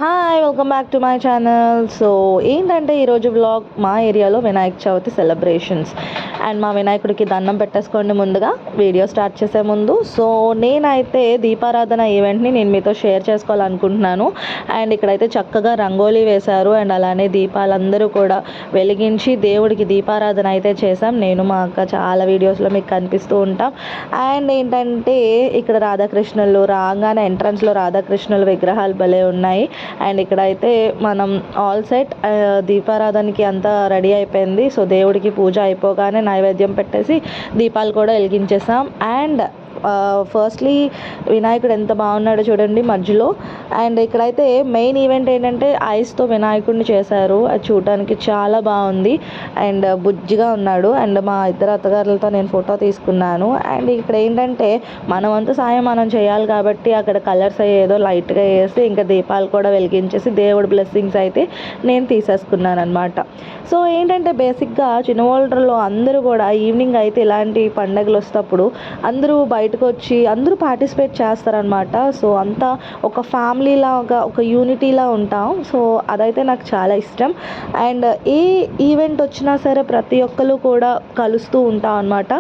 Hi welcome back to my channel. So ఏంటంటే ఈరోజు vlog మా ఏరియాలో వినాయక చవితి సెలబ్రేషన్స్ అండ్ మా వినాయకుడికి దండం పెట్టేసుకోండి ముందుగా వీడియో స్టార్ట్ చేసే ముందు. సో నేనైతే దీపారాధన ఈవెంట్ని నేను మీతో షేర్ చేసుకోవాలనుకుంటున్నాను. అండ్ ఇక్కడైతే చక్కగా రంగోలీ వేశారు అండ్ అలానే దీపాలందరూ కూడా వెలిగించి దేవుడికి దీపారాధన అయితే చేశాం. నేను మా అక్క చాలా వీడియోస్లో మీకు కనిపిస్తూ ఉంటాం. అండ్ ఏంటంటే ఇక్కడ రాధాకృష్ణులు రాగానే ఎంట్రన్స్లో రాధాకృష్ణుల విగ్రహాలు భలే ఉన్నాయి. అండ్ ఇక్కడైతే మనం ఆల్ సెట్ దీపారాధనకి అంతా రెడీ అయిపోయింది. సో దేవుడికి పూజ అయిపోగానే నైవేద్యం పెట్టేసి దీపాలు కూడా వెలిగించేసాం. అండ్ ఫస్ట్లీ వినాయకుడు ఎంత బాగున్నాడో చూడండి మధ్యలో. అండ్ ఇక్కడైతే మెయిన్ ఈవెంట్ ఏంటంటే ఐస్తో వినాయకుడిని చేశారు. అది చూడడానికి చాలా బాగుంది అండ్ బుజ్జిగా ఉన్నాడు. అండ్ మా ఇద్దరు అత్తగారులతో నేను ఫోటో తీసుకున్నాను. అండ్ ఇక్కడ ఏంటంటే మనమంతా సాయం మనం చేయాలి కాబట్టి అక్కడ కలర్స్ ఏదో లైట్గా వేసి ఇంకా దీపాలు కూడా వెలిగించేసి దేవుడి బ్లెస్సింగ్స్ అయితే నేను తీసేసుకున్నాను అనమాట. సో ఏంటంటే బేసిక్గా చిన్నవాళ్ళలో అందరూ కూడా ఈవినింగ్ అయితే ఇలాంటి పండుగలు వస్తప్పుడు అందరూ బయటకు వచ్చి అందరూ పార్టిసిపేట్ చేస్తారనమాట. సో అంతా ఒక ఫ్యామిలీ లాగా ఒక యూనిటీలా ఉంటాం. సో అదైతే నాకు చాలా ఇష్టం. అండ్ ఏ ఈవెంట్ వచ్చినా సరే ప్రతి ఒక్కరు కూడా కలుస్తూ ఉంటాం అనమాట.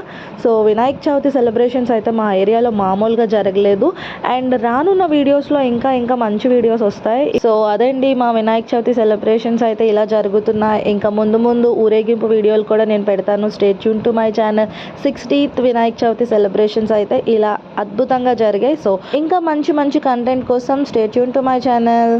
సో వినాయక చవితి సెలబ్రేషన్స్ అయితే మా ఏరియాలో మామూలుగా జరగలేదు. అండ్ రానున్న వీడియోస్లో ఇంకా ఇంకా మంచి వీడియోస్ వస్తాయి. సో అదండి మా వినాయక చవితి సెలబ్రేషన్స్ అయితే ఇలా జరుగుతున్నాయి. ఇంకా ముందు ముందు ఊరేగింపు వీడియోలు కూడా నేను పెడతాను. Stay tune to my channel. 60th Vinayaka Chavithi celebrations అయితే ఇలా అద్భుతంగా జరిగాయి. సో ఇంకా మంచి మంచి కంటెంట్ కోసం stay tune to my channel.